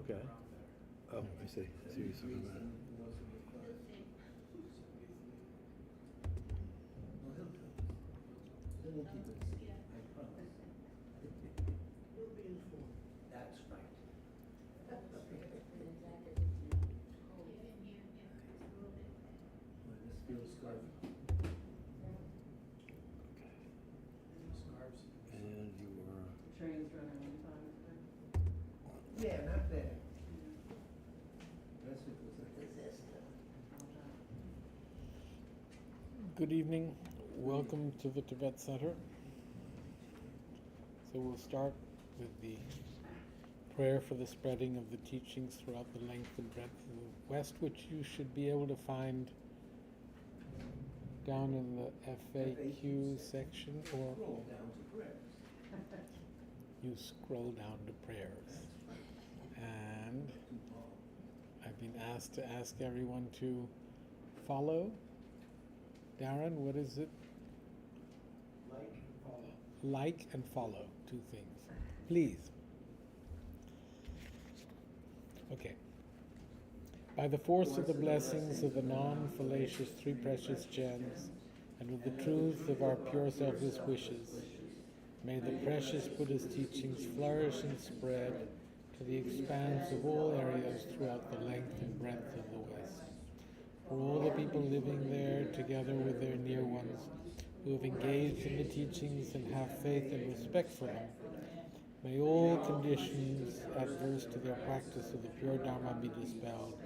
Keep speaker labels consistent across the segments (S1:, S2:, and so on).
S1: Okay. Oh, I see. I see what you're talking about.
S2: That's right. This feels good.
S1: Okay.
S2: Scarves.
S1: And you are.
S3: The train's running on time today.
S2: Yeah, not bad. Yes, it was a disaster.
S4: Good evening. Welcome to the Tibet Center. So we'll start with the prayer for the spreading of the teachings throughout the length and breadth of the West, which you should be able to find down in the FAQ section, or
S2: Roll down to prayers.
S4: you scroll down to prayers. And I've been asked to ask everyone to follow. Darren, what is it?
S2: Like and follow.
S4: Like and follow, two things. Please. Okay. By the force of the blessings of the non-fallacious three precious gems, and with the truth of our pure selfless wishes, may the precious Buddha's teachings flourish and spread to the expanse of all areas throughout the length and breadth of the West. For all the people living there, together with their near ones, who have engaged in the teachings and have faith and respect for them, may all conditions adverse to their practice of the pure Dharma be dispelled,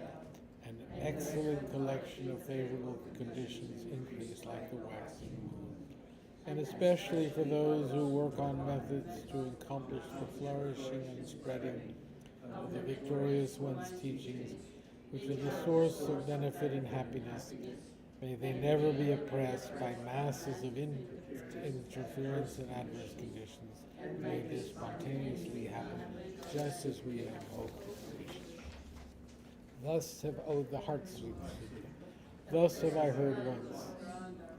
S4: and an excellent collection of favorable conditions increase like the waxing moon. And especially for those who work on methods to accomplish the flourishing and spreading of the victorious one's teachings, which are the source of benefit and happiness, may they never be oppressed by masses of interference and adverse conditions. May this spontaneously happen, just as we have hoped and wished. Thus have the heart sweet. Thus have I heard once.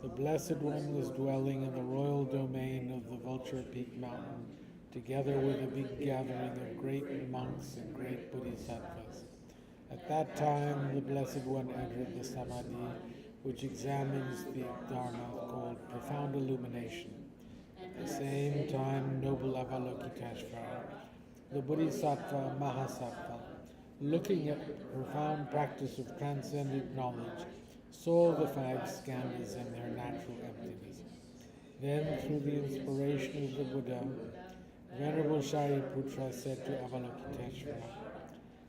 S4: The Blessed One was dwelling in the royal domain of the Vulture Peak Mountain, together with a big gathering of great monks and great bodhisattvas. At that time, the Blessed One entered the Samadhi, which examines the Dharma, called profound illumination. At the same time, noble Avalokiteshvara, the Bodhisattva Mahasattva, looking at the profound practice of transcendent knowledge, saw the five skandhas in their natural emptiness. Then, through the inspiration of the Buddha, Venerable Shariputra said to Avalokiteshvara,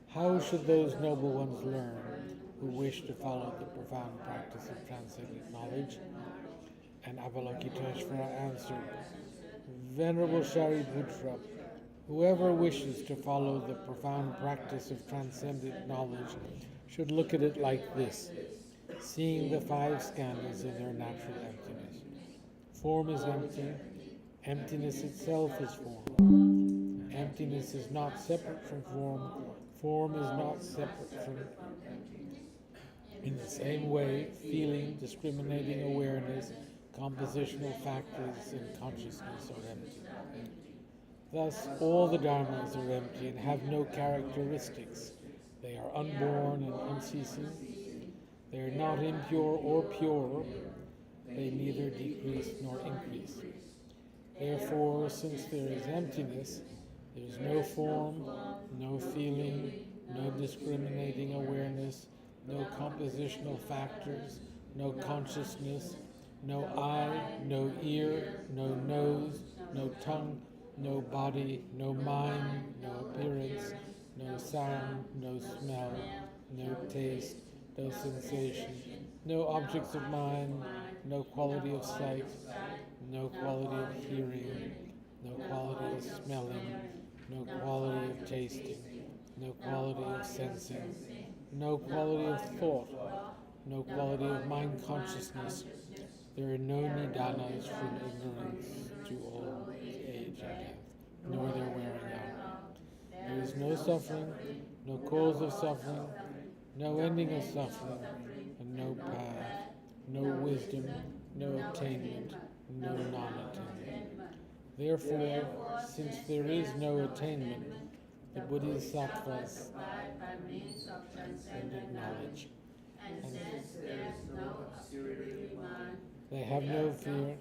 S4: "How should those noble ones learn who wish to follow the profound practice of transcendent knowledge?" And Avalokiteshvara answered, "Venerable Shariputra, whoever wishes to follow the profound practice of transcendent knowledge should look at it like this, seeing the five skandhas in their natural emptiness. Form is empty, emptiness itself is form. Emptiness is not separate from form, form is not separate from emptiness. In the same way, feeling, discriminating awareness, compositional factors, and consciousness are empty. Thus, all the dharmas are empty and have no characteristics. They are unborn and unceasing. They are not impure or pure. They neither decrease nor increase. Therefore, since there is emptiness, there is no form, no feeling, no discriminating awareness, no compositional factors, no consciousness, no eye, no ear, no nose, no tongue, no body, no mind, no appearance, no sound, no smell, no taste, no sensation, no objects of mind, no quality of sight, no quality of hearing, no quality of smelling, no quality of tasting, no quality of sensing, no quality of thought, no quality of mind consciousness. There are no nidanas from ignorance to old age and death, nor their wearing out. There is no suffering, no cause of suffering, no ending of suffering, and no path, no wisdom, no attainment, no non-attainment. Therefore, since there is no attainment, the Bodhisattvas transcendent knowledge. And since there is no obscurity in mind, they have no fear,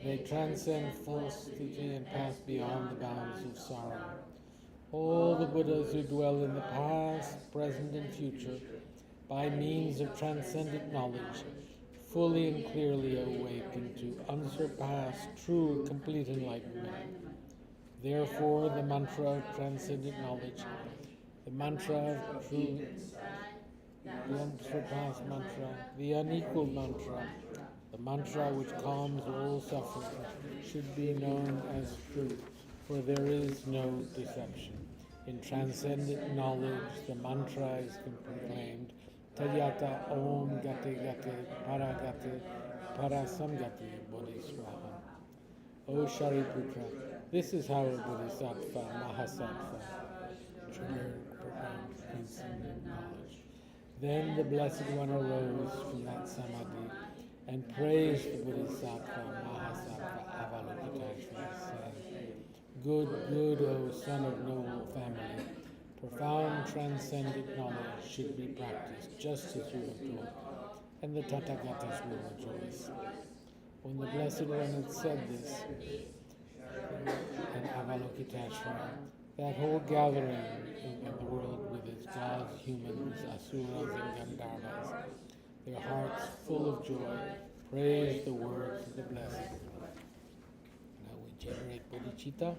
S4: they transcend falsity and pass beyond the bounds of sorrow. All the Buddhas who dwell in the past, present, and future, by means of transcendent knowledge, fully and clearly awaken to unsurpassed, true, complete enlightenment. Therefore, the mantra of transcendent knowledge, the mantra of true, the unsurpassed mantra, the unequaled mantra, the mantra which calms all suffering, should be known as truth, for there is no deception. In transcendent knowledge, the mantra is proclaimed, Tadyata Om Gate Gate Paragate Parasamgate Bodhiswaha. O Shariputra, this is how a Bodhisattva, Mahasattva, triggered profound transcendent knowledge. Then the Blessed One arose from that samadhi and praised the Bodhisattva, Mahasattva, Avalokiteshvara, saying, Good, good, O son of noble family, profound transcendent knowledge should be practiced just as you have taught, and the Tathagatas will rejoice. When the Blessed One had said this, and Avalokiteshvara, that whole gathering in the world with its gods, humans, asuras, and gandharvas, their hearts full of joy, praised the words of the Blessed One. Now we generate bodhicitta.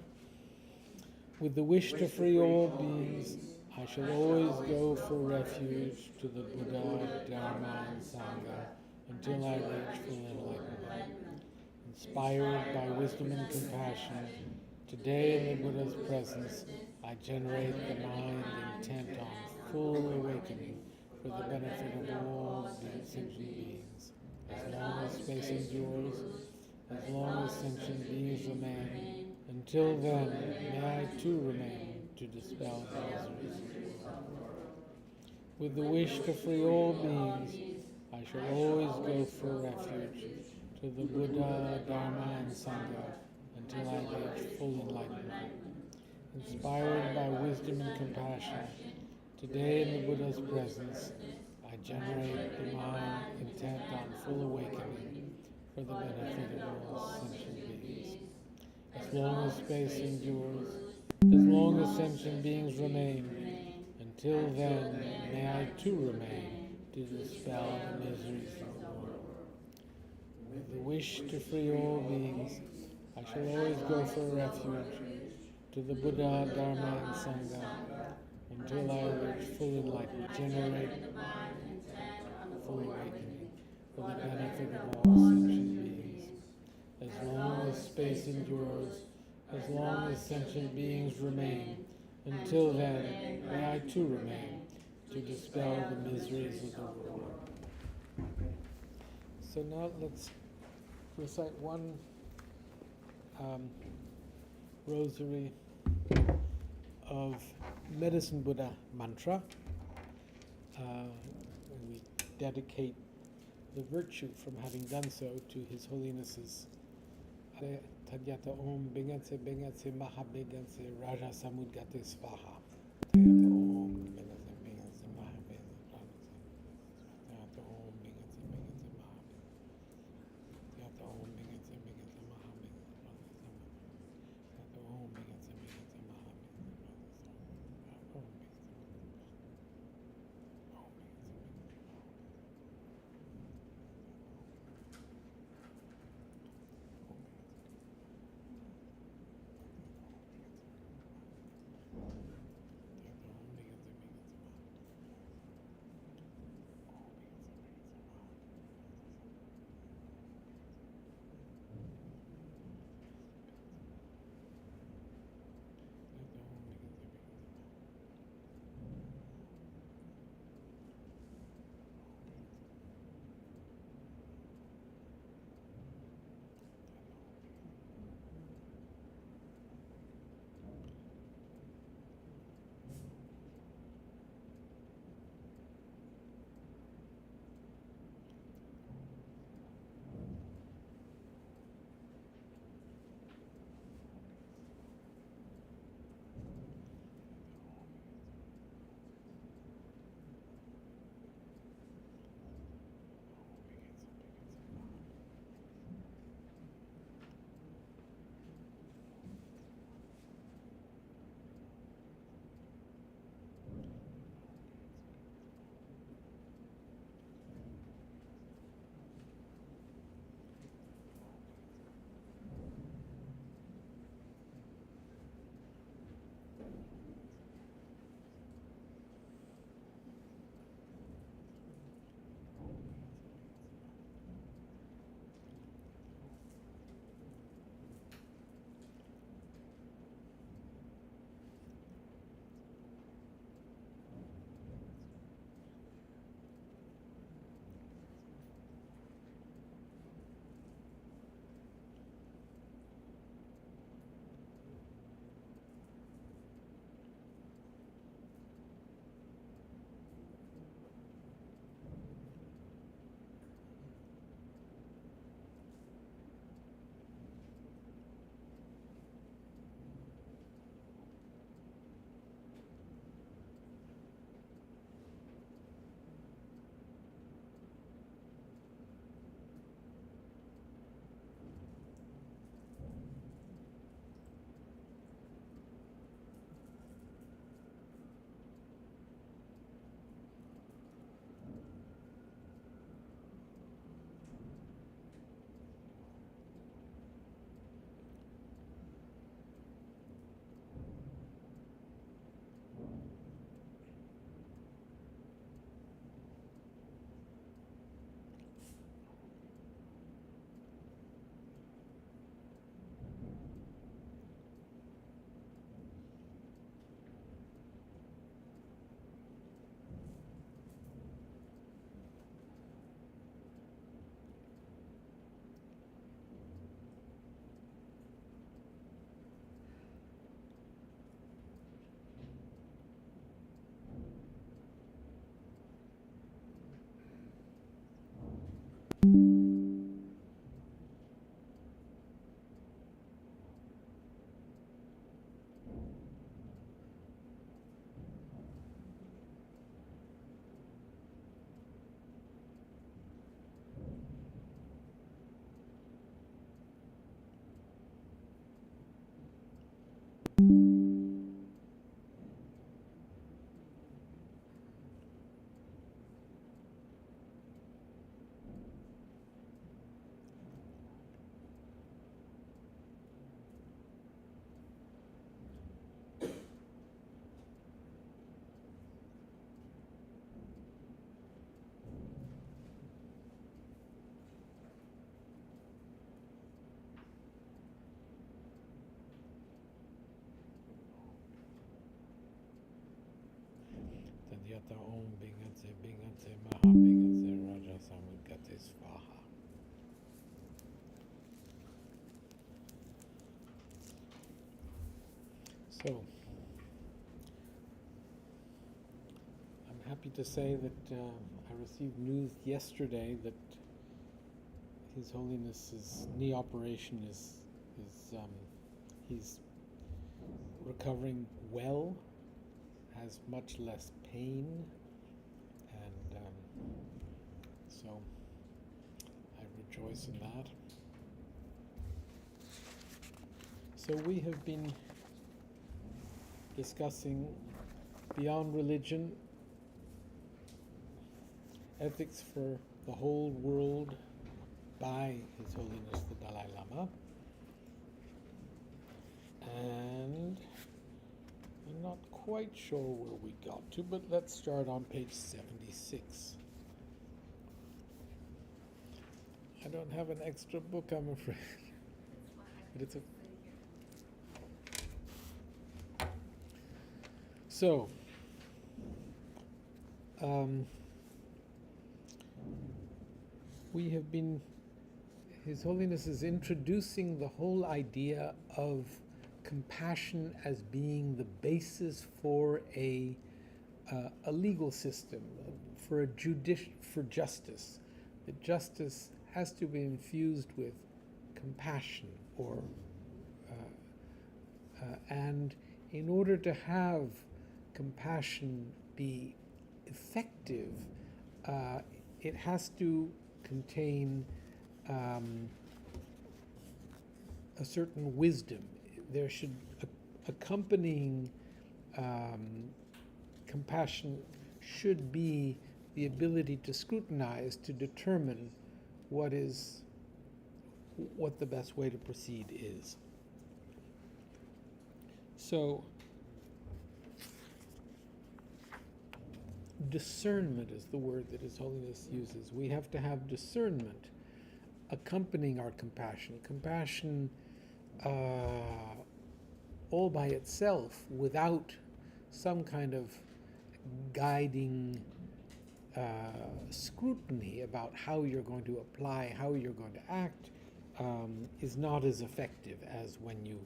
S4: With the wish to free all beings, I shall always go for refuge to the Buddha, Dharma, and Sangha until I reach full enlightenment. Inspired by wisdom and compassion, today in the Buddha's presence, I generate the mind intent on full awakening for the benefit of all sentient beings. As long as space endures, as long as sentient beings remain, until then, may I too remain to dispel the miseries of the world. With the wish to free all beings, I shall always go for refuge to the Buddha, Dharma, and Sangha until I reach full enlightenment. Inspired by wisdom and compassion, today in the Buddha's presence, I generate the mind intent on full awakening for the benefit of all sentient beings. As long as space endures, as long as sentient beings remain, until then may I too remain to dispel the miseries of the world. With the wish to free all beings, I shall always go for refuge to the Buddha, Dharma, and Sangha until I reach full enlightenment, generate full awakening for the benefit of all sentient beings. As long as space endures, as long as sentient beings remain, until then, may I too remain to dispel the miseries of the world. So now let's recite one rosary of Medicine Buddha mantra. We dedicate the virtue from having done so to His Holiness's Tadyata Om Bingatse Bingatse Maha Bingatse Raja Samudgate Svaha. Tadyata Om Bingatse Bingatse Maha Bingatse Tadyata Om Bingatse Bingatse Maha Tadyata Om Bingatse Bingatse Maha Tadyata Om Bingatse Bingatse Maha Tadyata Om Bingatse Bingatse Maha Bingatse Raja Samudgate Svaha. So, I'm happy to say that I received news yesterday that His Holiness's knee operation is he's recovering well, has much less pain, and so I rejoice in that. So we have been discussing beyond religion, ethics for the whole world by His Holiness the Dalai Lama. And I'm not quite sure where we got to, but let's start on page 76. I don't have an extra book, I'm afraid. But it's a... So, we have been, His Holiness is introducing the whole idea of compassion as being the basis for a legal system, for justice. That justice has to be infused with compassion, and in order to have compassion be effective, it has to contain a certain wisdom. There should accompanying compassion should be the ability to scrutinize, to determine what the best way to proceed is. So, discernment is the word that His Holiness uses. We have to have discernment accompanying our compassion. Compassion all by itself, without some kind of guiding scrutiny about how you're going to apply, how you're going to act, is not as effective as when you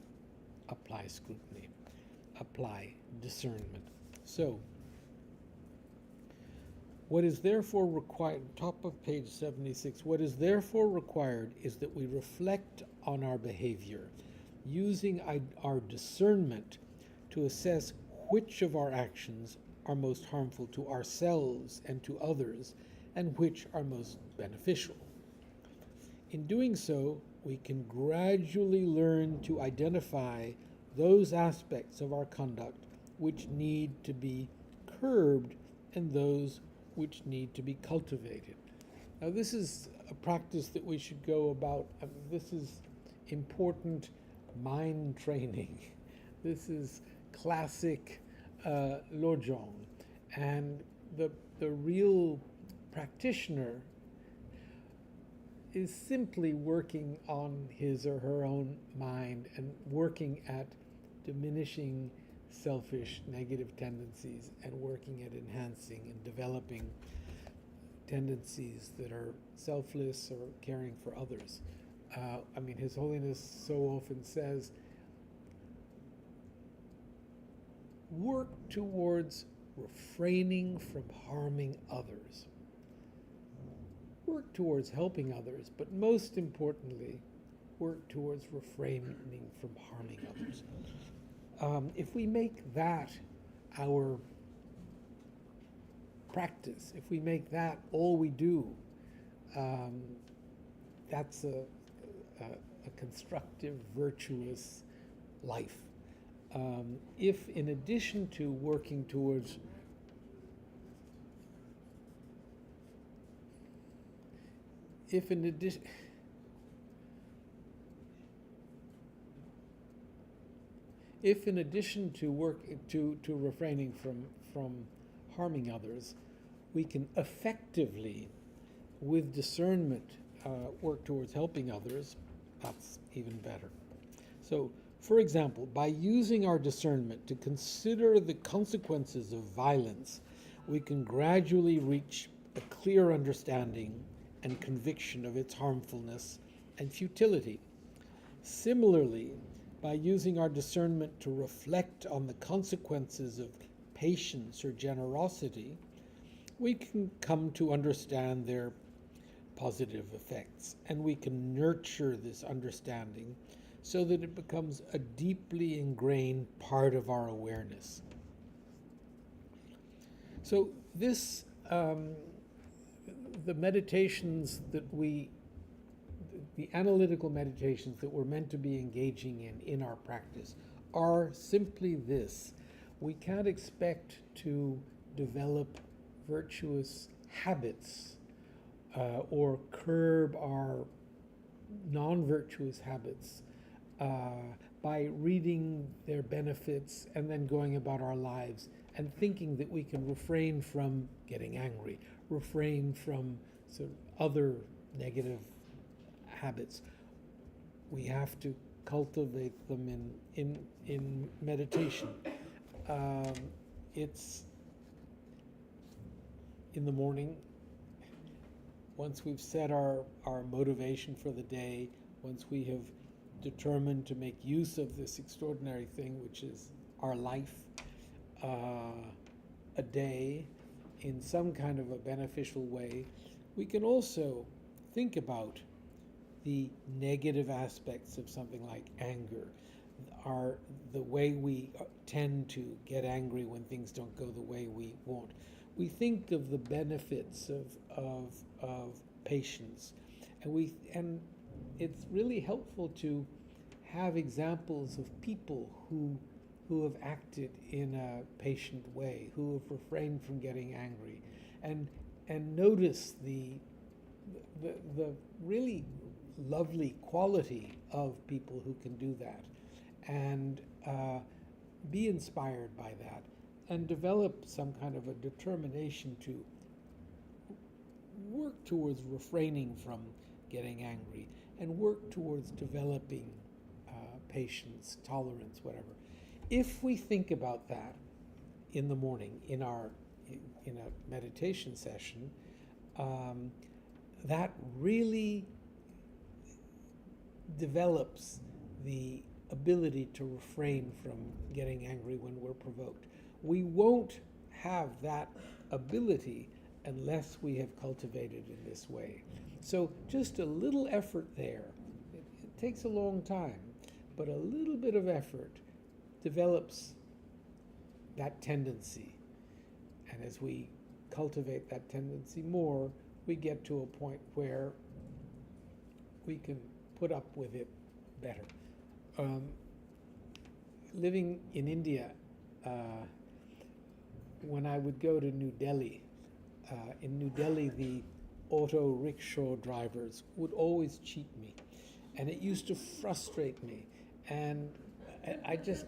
S4: apply scrutiny, apply discernment. So, what is therefore required, top of page 76, what is therefore required is that we reflect on our behavior, using our discernment to assess which of our actions are most harmful to ourselves and to others, and which are most beneficial. In doing so, we can gradually learn to identify those aspects of our conduct which need to be curbed and those which need to be cultivated. Now, this is a practice that we should go about. This is important mind training. This is classic Lojong. And the real practitioner is simply working on his or her own mind and working at diminishing selfish negative tendencies and working at enhancing and developing tendencies that are selfless or caring for others. His Holiness so often says, work towards refraining from harming others. Work towards helping others, but most importantly, work towards refraining from harming others. If we make that our practice, if we make that all we do, that's a constructive, virtuous life. if in addition to working towards if in addition to refraining from harming others, we can effectively, with discernment, work towards helping others, that's even better. So, for example, by using our discernment to consider the consequences of violence, we can gradually reach a clear understanding and conviction of its harmfulness and futility. Similarly, by using our discernment to reflect on the consequences of patience or generosity, we can come to understand their positive effects, and we can nurture this understanding so that it becomes a deeply ingrained part of our awareness. So this, the meditations the analytical meditations that we're meant to be engaging in our practice are simply this. We can't expect to develop virtuous habits or curb our non-virtuous habits by reading their benefits and then going about our lives and thinking that we can refrain from getting angry, refrain from sort of other negative habits. We have to cultivate them in meditation. It's in the morning, once we've set our motivation for the day, once we have determined to make use of this extraordinary thing, which is our life, a day, in some kind of a beneficial way, we can also think about the negative aspects of something like anger, the way we tend to get angry when things don't go the way we want. We think of the benefits of patience, and it's really helpful to have examples of people who have acted in a patient way, who have refrained from getting angry, and notice the really lovely quality of people who can do that, and be inspired by that, and develop some kind of a determination to work towards refraining from getting angry, and work towards developing patience, tolerance, whatever. If we think about that in the morning in a meditation session, that really develops the ability to refrain from getting angry when we're provoked. We won't have that ability unless we have cultivated in this way. So just a little effort there. It takes a long time, but a little bit of effort develops that tendency. And as we cultivate that tendency more, we get to a point where we can put up with it better. Living in India, when I would go to New Delhi, in New Delhi, the auto rickshaw drivers would always cheat me, and it used to frustrate me. And I just,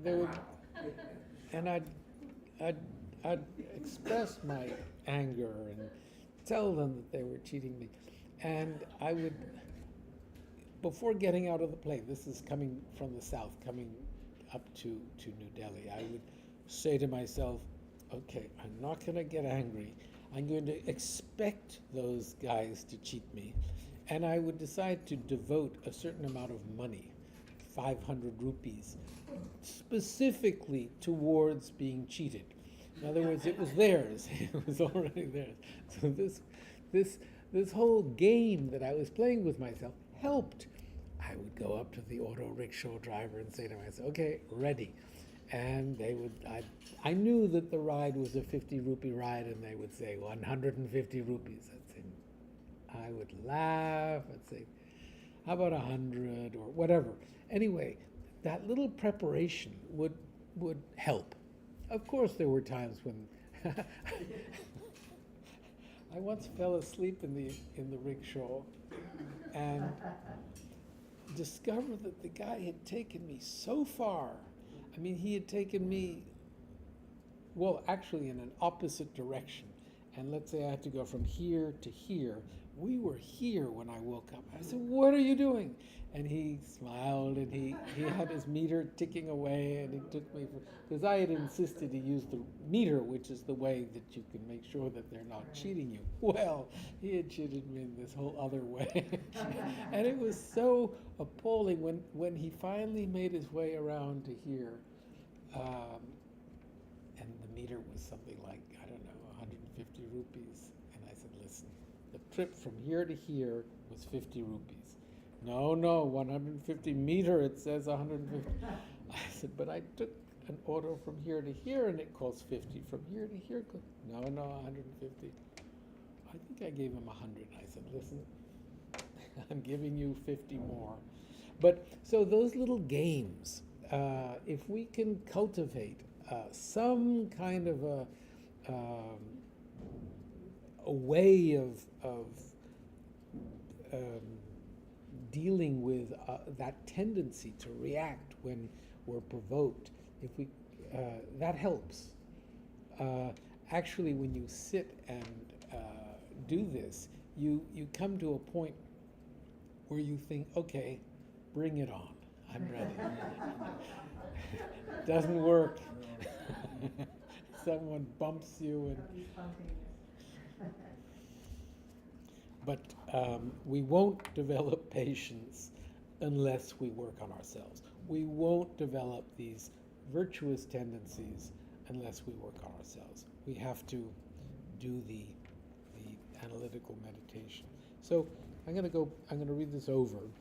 S4: they would, and I'd express my anger and tell them that they were cheating me, and I would, before getting out of the plane, this is coming from the south, coming up to New Delhi, I would say to myself, okay, I'm not going to get angry. I'm going to expect those guys to cheat me. And I would decide to devote a certain amount of money, 500 rupees, specifically towards being cheated. In other words, it was theirs. It was already theirs. So this whole game that I was playing with myself helped. I would go up to the auto rickshaw driver and say to myself, okay, ready. And they would, I knew that the ride was a 50 rupee ride, and they would say 150 rupees. I would laugh, I'd say, how about 100 or whatever. Anyway, that little preparation would help. Of course, there were times when I once fell asleep in the rickshaw and discovered that the guy had taken me so far. I mean, he had taken me, well, actually in an opposite direction. And let's say I had to go from here to here. We were here when I woke up. I said, "What are you doing?" And he smiled, and he had his meter ticking away, and he took me, because I had insisted to use the meter, which is the way that you can make sure that they're not cheating you. Well, he had cheated me in this whole other way. And it was so appalling when he finally made his way around to here, and the meter was something like, I don't know, 150 rupees. And I said, "Listen, the trip from here to here was 50 rupees. No, 150 meter, it says 150. I said, "But I took an auto from here to here and it costs 50. From here to here, no, 150. I think I gave him 100. I said, "Listen, I'm giving you 50 more." But so those little games, if we can cultivate some kind of a way of dealing with that tendency to react when we're provoked, if we that helps. Actually, when you sit and do this, you come to a point where you think, "Okay, bring it on. I'm ready." Doesn't work. Someone bumps you and. But we won't develop patience unless we work on ourselves. We won't develop these virtuous tendencies unless we work on ourselves. We have to do the analytical meditation. So I'm going to read this over.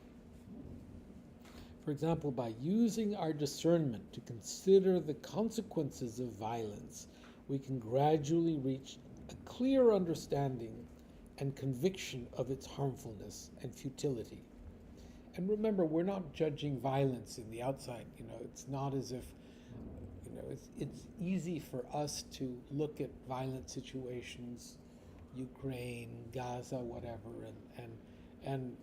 S4: For example, by using our discernment to consider the consequences of violence, we can gradually reach a clear understanding and conviction of its harmfulness and futility. And remember, we're not judging violence in the outside. It's not as if, it's easy for us to look at violent situations, Ukraine, Gaza, whatever, and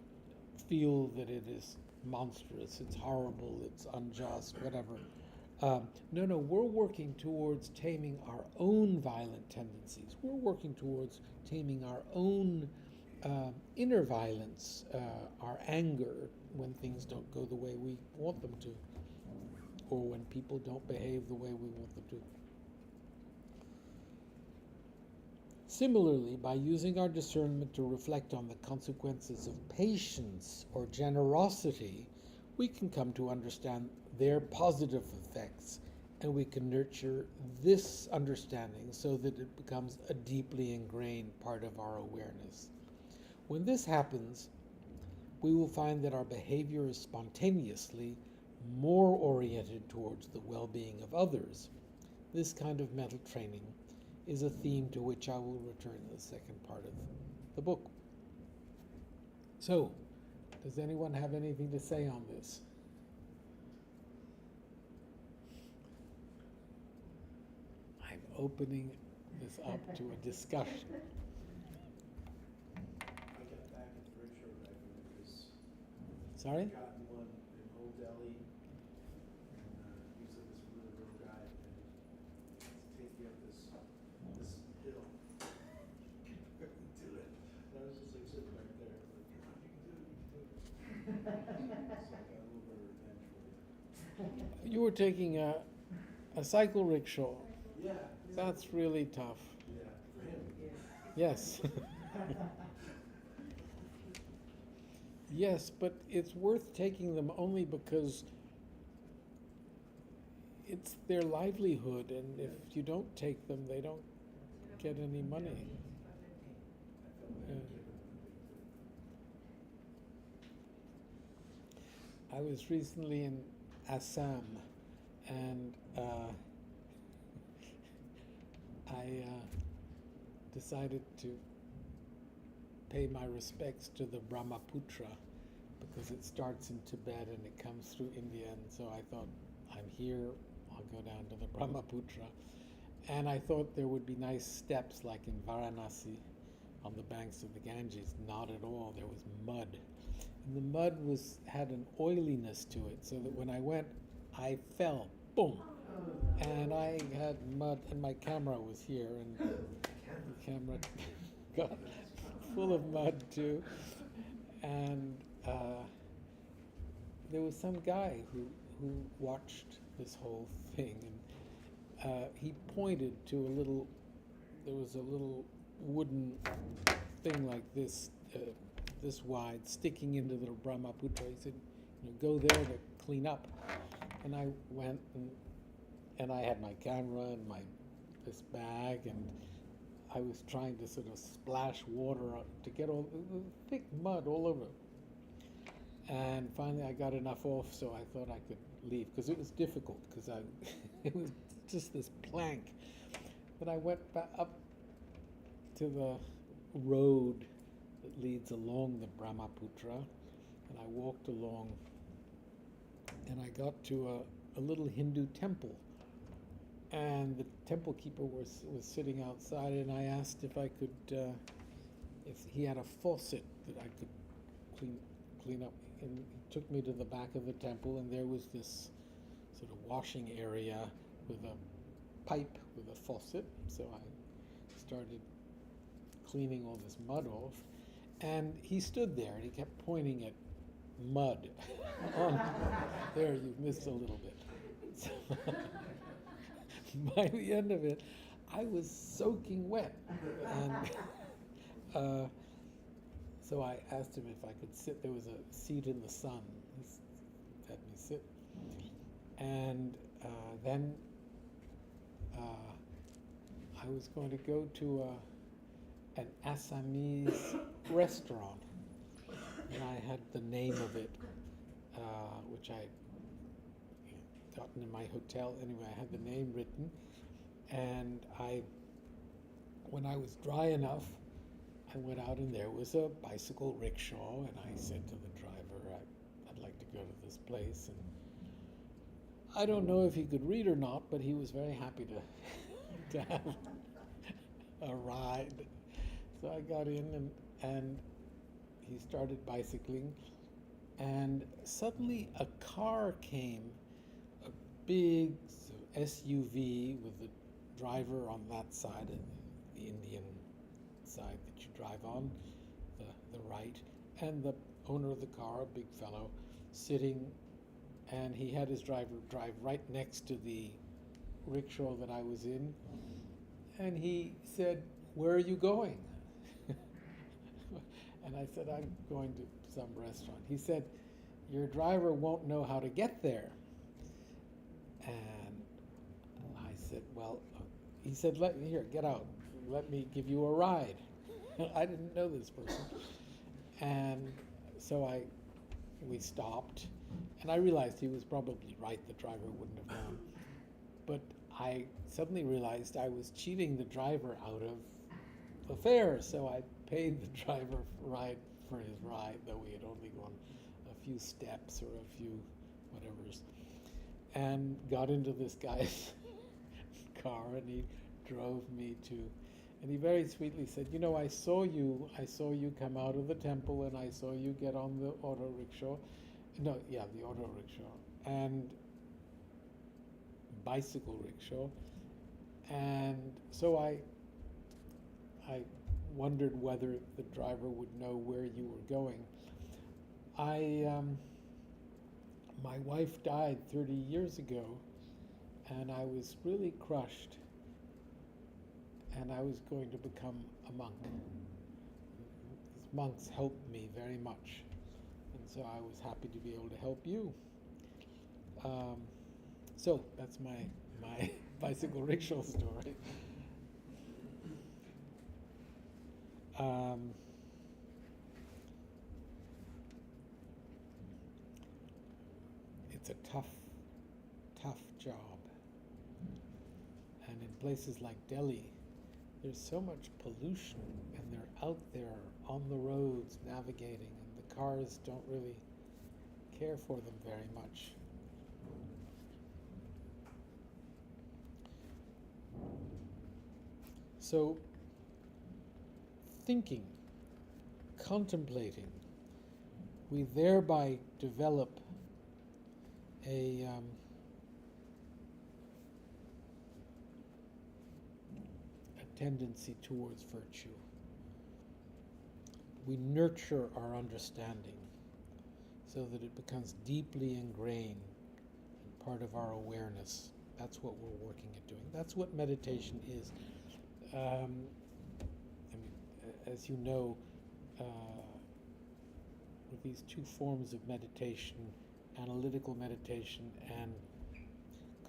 S4: feel that it is monstrous, it's horrible, it's unjust, whatever. No, we're working towards taming our own violent tendencies. We're working towards taming our own inner violence, our anger when things don't go the way we want them to, or when people don't behave the way we want them to. Similarly, by using our discernment to reflect on the consequences of patience or generosity, we can come to understand their positive effects, and we can nurture this understanding so that it becomes a deeply ingrained part of our awareness. When this happens, we will find that our behavior is spontaneously more oriented towards the well-being of others. This kind of mental training is a theme to which I will return in the second part of the book. So, does anyone have anything to say on this? I'm opening this up to a discussion.
S2: I got back at the rickshaw driver because
S4: Sorry?
S2: I got one in Old Delhi, and he was this really real guy, and he's taking up this hill. Couldn't do it. And I was just like sitting back there, like, "Come on, you can do it, you can do it." So I got a little bit of revenge for you.
S4: You were taking a cycle rickshaw.
S2: Yeah.
S4: That's really tough.
S2: Yeah, for him.
S4: Yes. Yes, but it's worth taking them only because it's their livelihood, and if you don't take them, they don't get any money. Yeah. I was recently in Assam, and I decided to pay my respects to the Brahmaputra, because it starts in Tibet and it comes through India, and so I thought, I'm here, I'll go down to the Brahmaputra. And I thought there would be nice steps like in Varanasi on the banks of the Ganges. Not at all. There was mud. And the mud had an oiliness to it, so that when I went, I fell. Boom! And I had mud, and my camera was here, and the camera got full of mud too. And there was some guy who watched this whole thing, and he pointed to there was a little wooden thing like this, this wide, sticking into the Brahmaputra. He said, go there to clean up. And I went, and I had my camera and this bag, and I was trying to sort of splash water to get all the thick mud all over it. And finally I got enough off, so I thought I could leave, because it was difficult, because it was just this plank. But I went back up to the road that leads along the Brahmaputra, and I walked along, and I got to a little Hindu temple, and the temple keeper was sitting outside, and I asked if I could, if he had a faucet that I could clean up, and he took me to the back of the temple, and there was this sort of washing area with a pipe with a faucet. So I started cleaning all this mud off, and he stood there and he kept pointing at mud. There, you've missed a little bit. So by the end of it, I was soaking wet, and so I asked him if I could sit. There was a seat in the sun. He let me sit, and then I was going to go to an Assamese restaurant, and I had the name of it, which I gotten in my hotel. Anyway, I had the name written, and when I was dry enough, I went out, and there was a bicycle rickshaw, and I said to the driver, I'd like to go to this place. And I don't know if he could read or not, but he was very happy to have a ride. So I got in, and he started bicycling, and suddenly a car came, a big SUV with the driver on that side, the Indian side that you drive on, the right, and the owner of the car, a big fellow, sitting, and he had his driver drive right next to the rickshaw that I was in, and he said, "Where are you going?" And I said, "I'm going to some restaurant." He said, "Your driver won't know how to get there." And I said, "Well," he said, "Here, get out. Let me give you a ride." I didn't know this person. And so we stopped, and I realized he was probably right. The driver wouldn't have known. But I suddenly realized I was cheating the driver out of the fare, so I paid the driver for his ride, though we had only gone a few steps or a few whatevers, and got into this guy's car, and he drove me to, and he very sweetly said, I saw you come out of the temple, and I saw you get on the auto rickshaw, the auto rickshaw, and bicycle rickshaw, and so I wondered whether the driver would know where you were going. My wife died 30 years ago, and I was really crushed, and I was going to become a monk. These monks helped me very much, and so I was happy to be able to help you. So that's my bicycle rickshaw story. It's a tough job. And in places like Delhi, there's so much pollution, and they're out there on the roads navigating, and the cars don't really care for them very much. So, thinking, contemplating, we thereby develop a tendency towards virtue. We nurture our understanding so that it becomes deeply ingrained and part of our awareness. That's what we're working at doing. That's what meditation is. As you know, with these two forms of meditation, analytical meditation and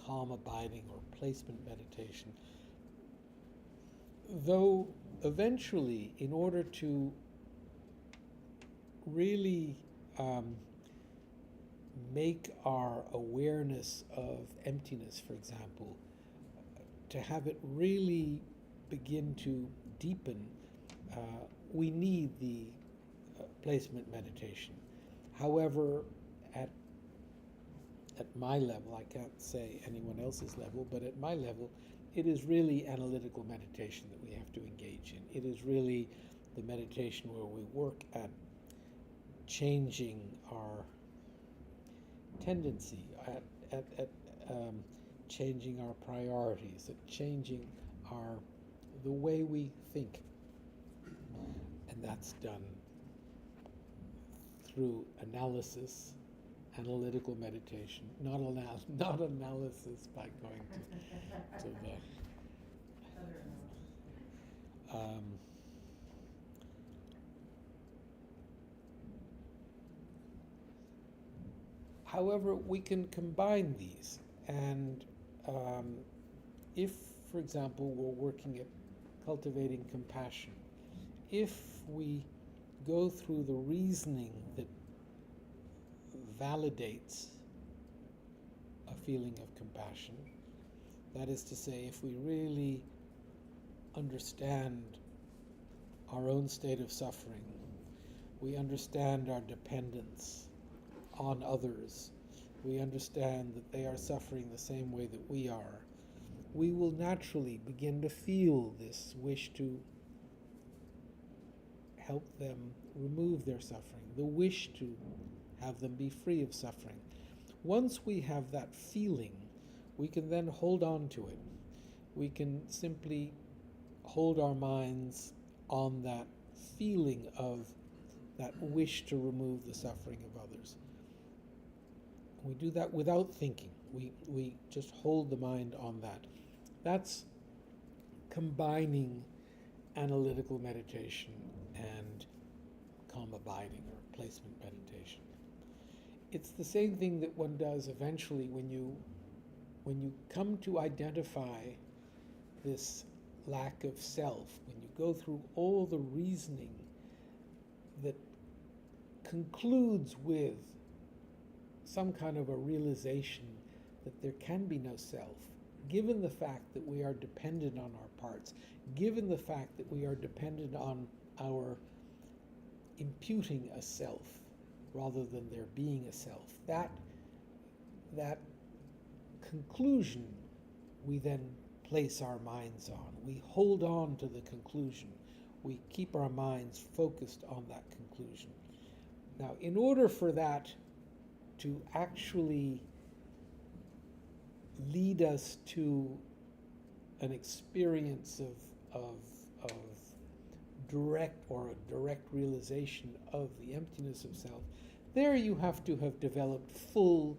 S4: calm abiding or placement meditation, though eventually, in order to really make our awareness of emptiness, for example, to have it really begin to deepen, we need the placement meditation. However, at my level, I can't say anyone else's level, but at my level, it is really analytical meditation that we have to engage in. It is really the meditation where we work at changing our tendency, at changing our priorities, at changing the way we think. And that's done through analysis, analytical meditation, not analysis by going to the however, we can combine these, and if, for example, we're working at cultivating compassion, if we go through the reasoning that validates a feeling of compassion, that is to say, if we really understand our own state of suffering, we understand our dependence on others, we understand that they are suffering the same way that we are, we will naturally begin to feel this wish to help them remove their suffering, the wish to have them be free of suffering. Once we have that feeling, we can then hold on to it. We can simply hold our minds on that feeling of that wish to remove the suffering of others. We do that without thinking. We just hold the mind on that. That's combining analytical meditation and calm abiding or placement meditation. It's the same thing that one does eventually when you come to identify this lack of self, when you go through all the reasoning that concludes with some kind of a realization that there can be no self, given the fact that we are dependent on our parts, given the fact that we are dependent on our imputing a self rather than there being a self, that conclusion we then place our minds on. We hold on to the conclusion. We keep our minds focused on that conclusion. Now, in order for that to actually lead us to an experience of direct realization of the emptiness of self, there you have to have developed full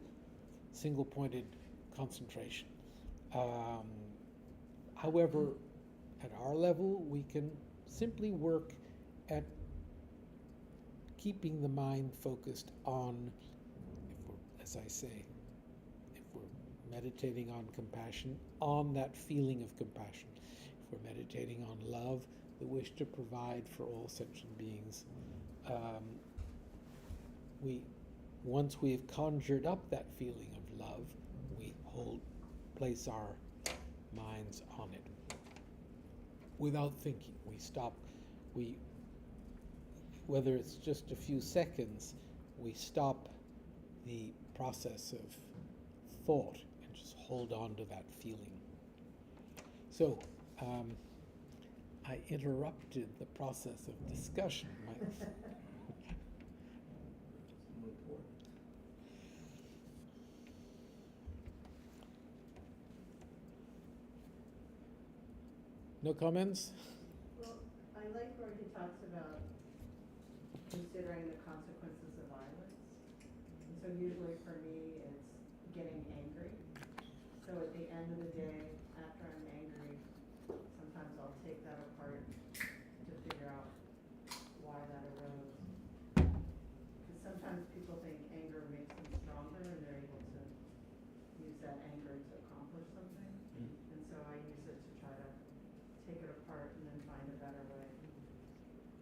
S4: single-pointed concentration. However, at our level, we can simply work at keeping the mind focused on, as I say, if we're meditating on compassion, on that feeling of compassion. If we're meditating on love, the wish to provide for all sentient beings, once we've conjured up that feeling of love, we place our minds on it without thinking. We stop. Whether it's just a few seconds, we stop the process of thought and just hold on to that feeling. So, I interrupted the process of discussion.
S2: It's more important.
S4: No comments?
S3: Well, I like where he talks about considering the consequences of violence. And so usually for me, it's getting angry. So at the end of the day, after I'm angry, sometimes I'll take that apart to figure out why that arose. Because sometimes people think anger makes them stronger and they're able to use that anger to accomplish something. And so I use it to try to take it apart and then find a better way.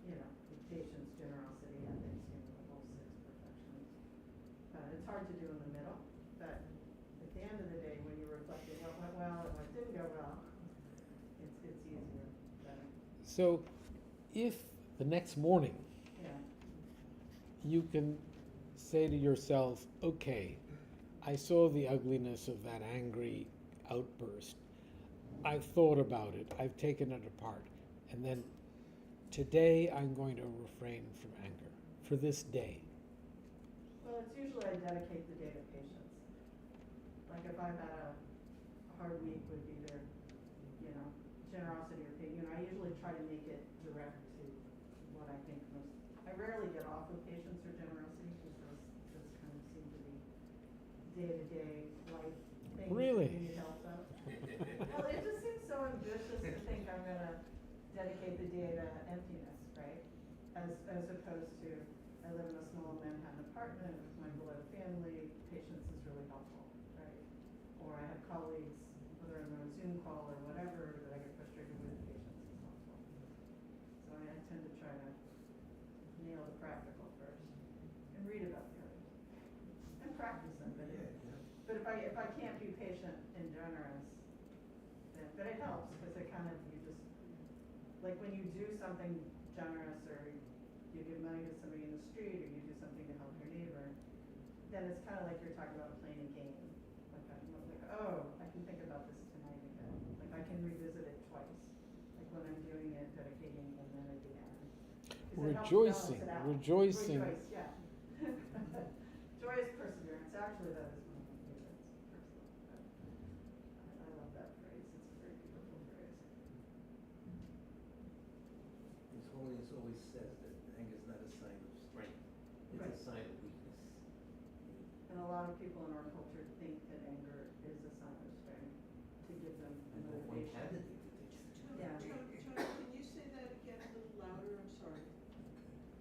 S3: You know, with patience, generosity, ethics, you know, the whole 6 perfections. It's hard to do in the middle, but at the end of the day, when you're reflecting what went well and what didn't go well, it's easier, better.
S4: So, if the next morning
S3: Yeah.
S4: you can say to yourself, okay, I saw the ugliness of that angry outburst. I've thought about it. I've taken it apart. And then today I'm going to refrain from anger for this day.
S3: Well, it's usually I dedicate the day to patience. Like if I've had a hard week with either, you know, generosity or patience, you know, I usually try to make it direct to what I think most. I rarely get off of patience or generosity because those kind of seem to be day-to-day life things
S4: Really?
S3: that you need help out. Well, it just seems so ambitious to think I'm gonna dedicate the day to emptiness, right? As opposed to, I live in a small Manhattan apartment with my beloved family, patience is really helpful, right? Or I have colleagues, whether I'm on a Zoom call or whatever, that I get frustrated with, patience is helpful. So I tend to try to nail the practical first and read about the others and practice them. But if I can't be patient and generous, then, but it helps because it kind of, you just, like when you do something generous or you give money to somebody in the street or you do something to help your neighbor, then it's kind of like you're talking about playing a game. Like, oh, I can think about this tonight again. Like I can revisit it twice. Like when I'm doing it, dedicating, and then at the end. 'Cause it helps balance it out.
S4: Rejoicing.
S3: Rejoice, yeah. Joyous perseverance. Actually, that is one of my favorites, personally. I love that phrase. It's a very beautiful phrase.
S2: His Holiness always says that anger is not a sign of strength, it's
S3: Right.
S2: a sign of weakness.
S3: And a lot of people in our culture think that anger is a sign of strength to give them a
S2: And one
S3: motivation.
S2: candidate to teach it.
S3: Yeah.
S5: Tony, can you say that again a little louder? I'm sorry.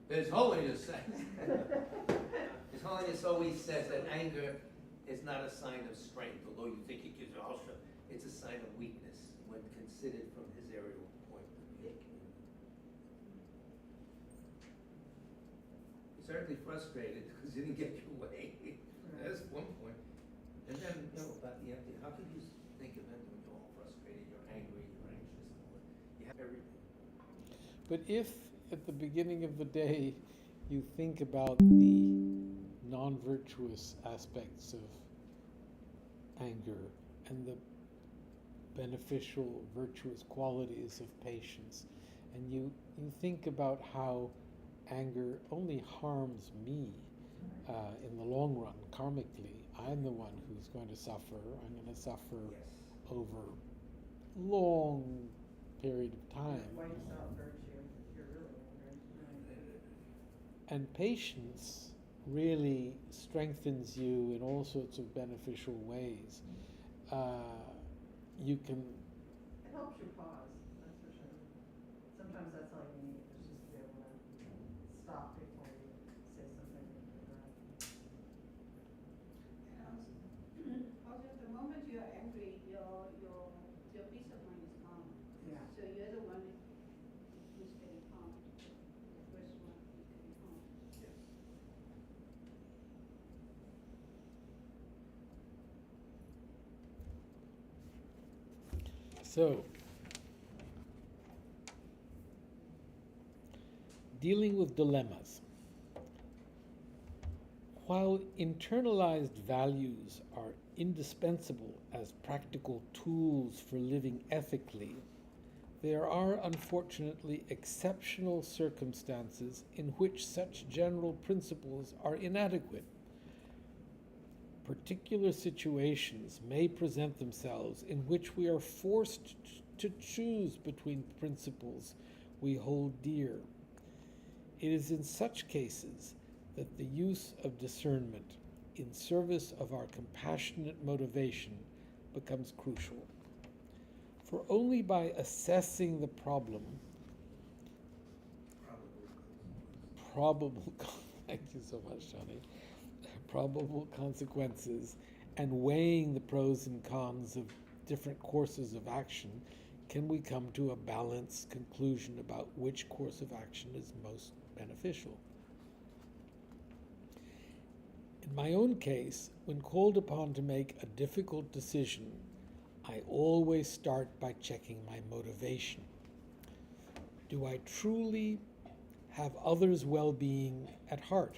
S2: His Holiness says, His Holiness always says that anger is not a sign of strength, although you think it gives you all strength. It's a sign of weakness when considered from his aerial point of view. He's certainly frustrated because he didn't get your way. That's one point. And then, you know, about the empty, how could you think of it when you're all frustrated, you're angry, you're anxious, and all that? You have everything.
S4: But if at the beginning of the day you think about the non-virtuous aspects of anger and the beneficial, virtuous qualities of patience, and you think about how anger only harms me in the long run, karmically, I'm the one who's going to suffer. I'm going to suffer
S2: Yes.
S4: over long period of time.
S3: Wipes out virtue. You're really angry.
S4: And patience really strengthens you in all sorts of beneficial ways. You can,
S3: It helps you pause, that's for sure. Sometimes that's all you need, is just to be able to stop before you say something incorrect.
S5: Also, the moment you are angry, your peace of mind is calm.
S3: Yeah.
S5: So you're the one who's getting calm. The first one who's getting calm.
S2: Yes.
S4: so, dealing with dilemmas. While internalized values are indispensable as practical tools for living ethically, there are unfortunately exceptional circumstances in which such general principles are inadequate. Particular situations may present themselves in which we are forced to choose between principles we hold dear. It is in such cases that the use of discernment in service of our compassionate motivation becomes crucial. For only by assessing the problem, thank you so much, Johnny, probable consequences, and weighing the pros and cons of different courses of action, can we come to a balanced conclusion about which course of action is most beneficial. In my own case, when called upon to make a difficult decision, I always start by checking my motivation. Do I truly have others' well-being at heart?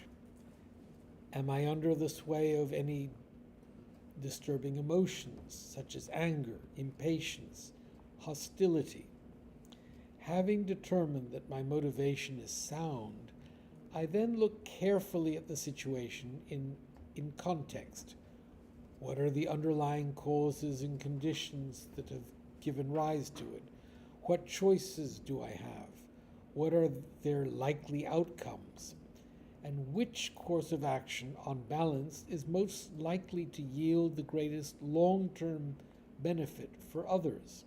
S4: Am I under the sway of any disturbing emotions, such as anger, impatience, hostility? Having determined that my motivation is sound, I then look carefully at the situation in context. What are the underlying causes and conditions that have given rise to it? What choices do I have? What are their likely outcomes? And which course of action, on balance, is most likely to yield the greatest long-term benefit for others?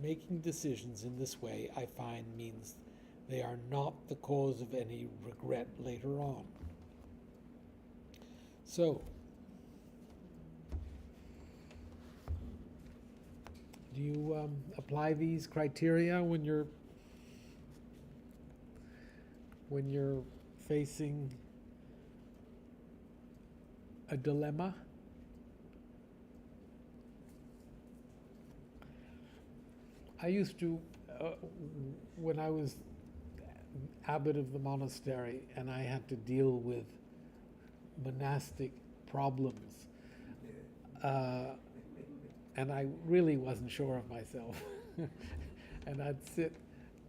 S4: Making decisions in this way, I find, means they are not the cause of any regret later on. So, do you apply these criteria when you're facing a dilemma? I used to, when I was abbot of the monastery and I had to deal with monastic problems, and I really wasn't sure of myself, and I'd sit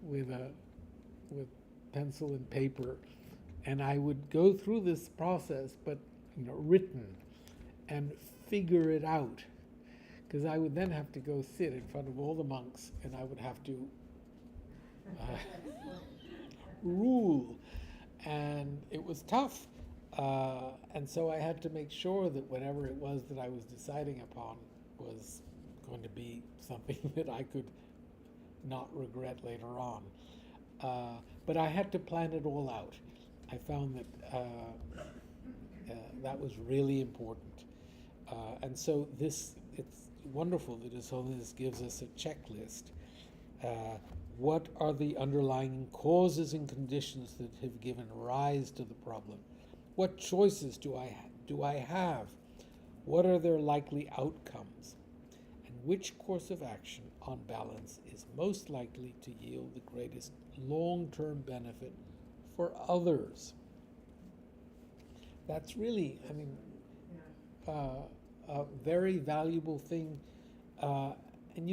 S4: with pencil and paper, and I would go through this process, but written, and figure it out, because I would then have to go sit in front of all the monks, and I would have to rule, and it was tough, and so I had to make sure that whatever it was that I was deciding upon was going to be something that I could not regret later on. But I had to plan it all out. I found that that was really important. And so it's wonderful that His Holiness gives us a checklist. What are the underlying causes and conditions that have given rise to the problem? What choices do I have? What are their likely outcomes? And which course of action, on balance, is most likely to yield the greatest long-term benefit for others? That's really, a very valuable thing. And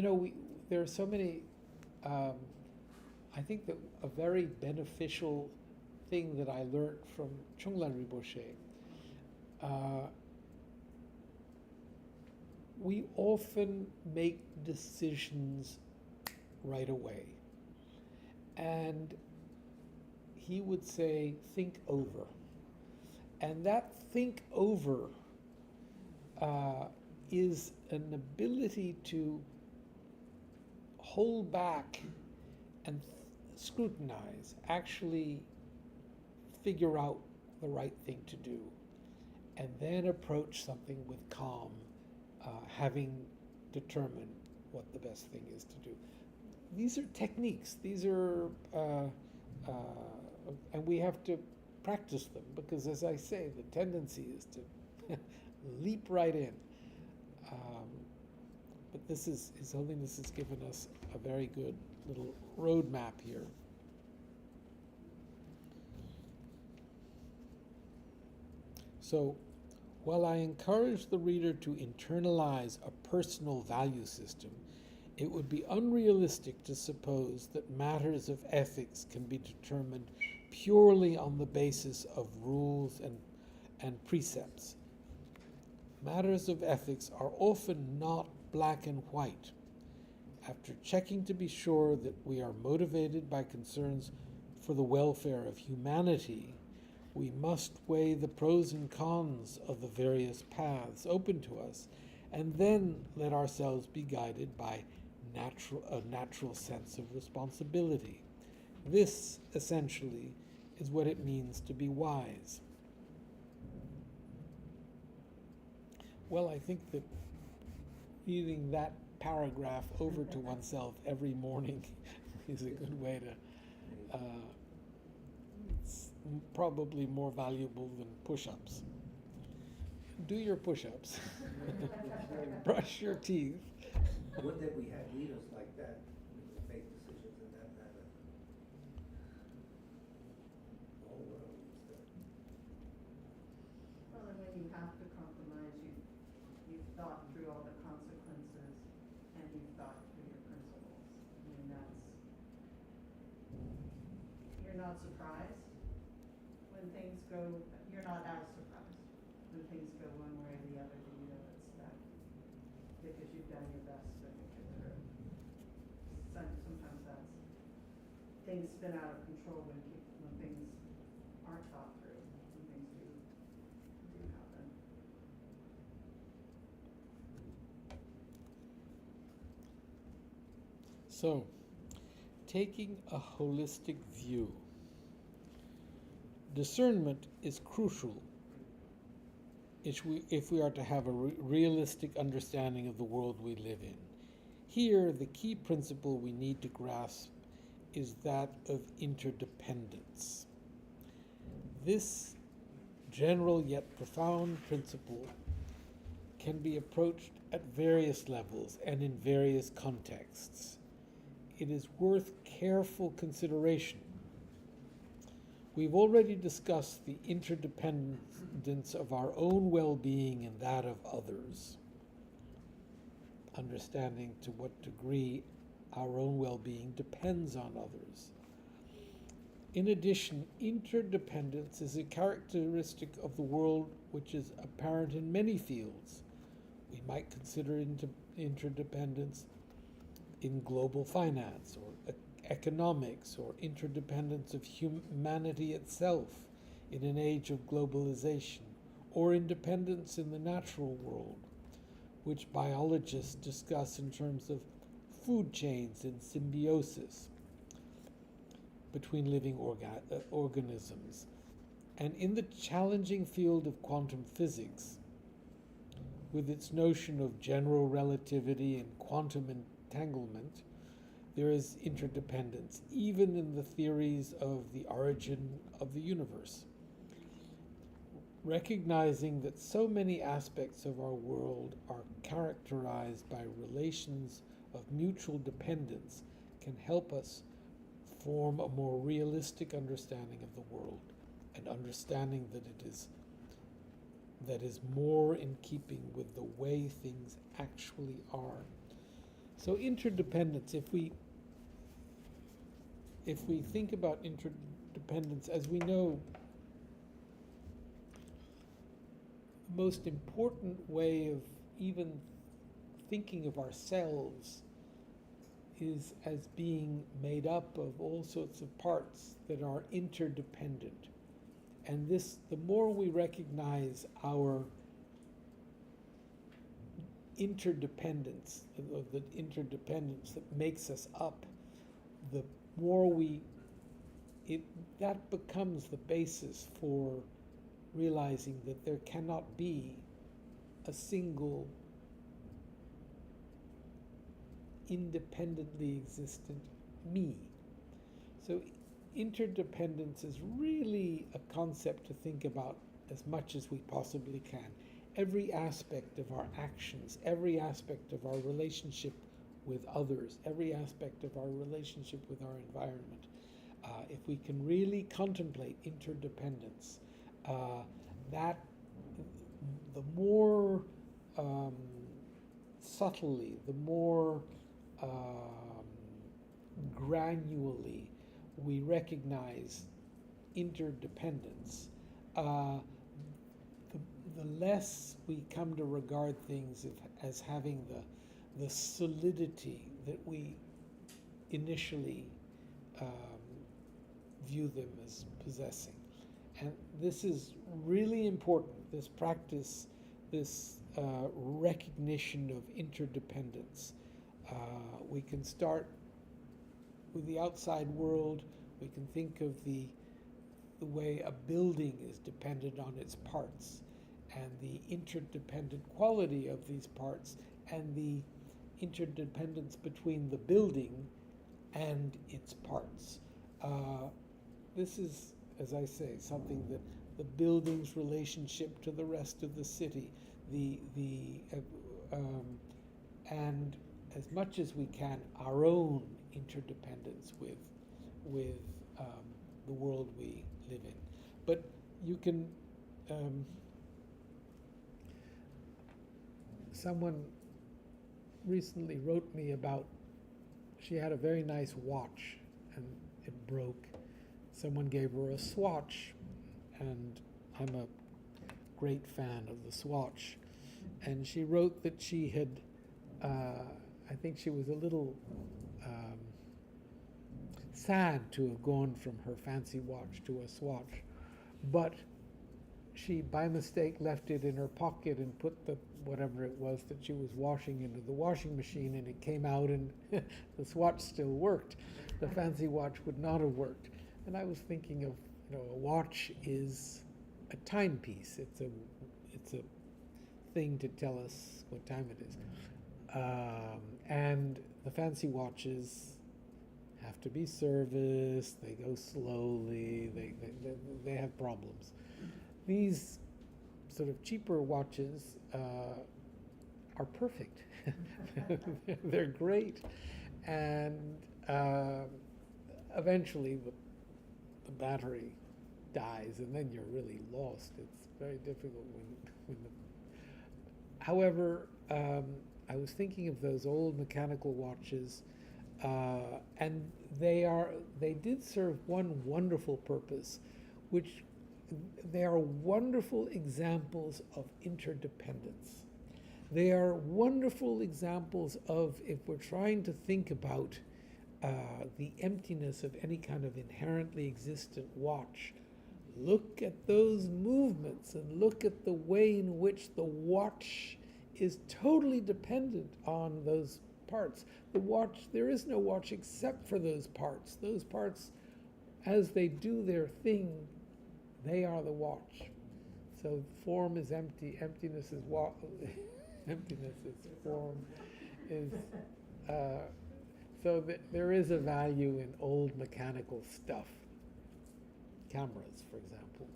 S4: there are so many, I think that a very beneficial thing that I learned from Chunglan Rinpoche, we often make decisions right away. And he would say, think over. And that think over is an ability to hold back and scrutinize, actually figure out the right thing to do, and then approach something with calm, having determined what the best thing is to do. These are techniques. These are, and we have to practice them, because, as I say, the tendency is to leap right in. But His Holiness has given us a very good little roadmap here. So, while I encourage the reader to internalize a personal value system, it would be unrealistic to suppose that matters of ethics can be determined purely on the basis of rules and precepts. Matters of ethics are often not black and white. After checking to be sure that we are motivated by concerns for the welfare of humanity, we must weigh the pros and cons of the various paths open to us, and then let ourselves be guided by a natural sense of responsibility. This, essentially, is what it means to be wise. Well, I think that reading that paragraph over to oneself every morning is a good way to, it's probably more valuable than push-ups. Do your push-ups. Brush your teeth.
S2: Would that we had leaders like that who could make decisions in that matter. The whole world needs that.
S3: Well, and when you have to compromise, you've thought through all the consequences and you've thought through your principles. I mean, you're not surprised when things go, you're not as surprised when things go one way or the other, that you know it's that. Because you've done your best to think it through. Sometimes that's, things spin out of control when things aren't thought through, when things do happen.
S4: So, taking a holistic view. Discernment is crucial if we are to have a realistic understanding of the world we live in. Here, the key principle we need to grasp is that of interdependence. This general yet profound principle can be approached at various levels and in various contexts. It is worth careful consideration. We've already discussed the interdependence of our own well-being and that of others, understanding to what degree our own well-being depends on others. In addition, interdependence is a characteristic of the world which is apparent in many fields. We might consider interdependence in global finance or economics, or interdependence of humanity itself in an age of globalization, or independence in the natural world, which biologists discuss in terms of food chains and symbiosis between living organisms. And in the challenging field of quantum physics, with its notion of general relativity and quantum entanglement, there is interdependence, even in the theories of the origin of the universe. Recognizing that so many aspects of our world are characterized by relations of mutual dependence can help us form a more realistic understanding of the world, an understanding that is more in keeping with the way things actually are. So interdependence, if we think about interdependence, as we know, the most important way of even thinking of ourselves is as being made up of all sorts of parts that are interdependent. And this, the more we recognize our interdependence, of the interdependence that makes us up, the more that becomes the basis for realizing that there cannot be a single independently existent me. So interdependence is really a concept to think about as much as we possibly can. Every aspect of our actions, every aspect of our relationship with others, every aspect of our relationship with our environment. If we can really contemplate interdependence, that the more subtly, the more granularly we recognize interdependence, the less we come to regard things as having the solidity that we initially view them as possessing. And this is really important, this practice, this recognition of interdependence. We can start with the outside world. We can think of the way a building is dependent on its parts, and the interdependent quality of these parts, and the interdependence between the building and its parts. This is, as I say, something that the building's relationship to the rest of the city, and as much as we can, our own interdependence with the world we live in. But you can, someone recently wrote me about, she had a very nice watch and it broke. Someone gave her a swatch, and I'm a great fan of the swatch. And she wrote that she had, I think she was a little sad to have gone from her fancy watch to a swatch, but she by mistake left it in her pocket and put the whatever it was that she was washing into the washing machine, and it came out and the swatch still worked. The fancy watch would not have worked. And I was thinking of, a watch is a timepiece. It's a thing to tell us what time it is. And the fancy watches have to be serviced, they go slowly, they have problems. These sort of cheaper watches are perfect. They're great. And eventually the battery dies, and then you're really lost. It's very difficult However, I was thinking of those old mechanical watches, and they did serve one wonderful purpose, which they are wonderful examples of interdependence. They are wonderful examples of, if we're trying to think about the emptiness of any kind of inherently existent watch, look at those movements and look at the way in which the watch is totally dependent on those parts. The watch, there is no watch except for those parts. Those parts, as they do their thing, they are the watch. So form is empty, emptiness is emptiness is form. So there is a value in old mechanical stuff. Cameras, for example.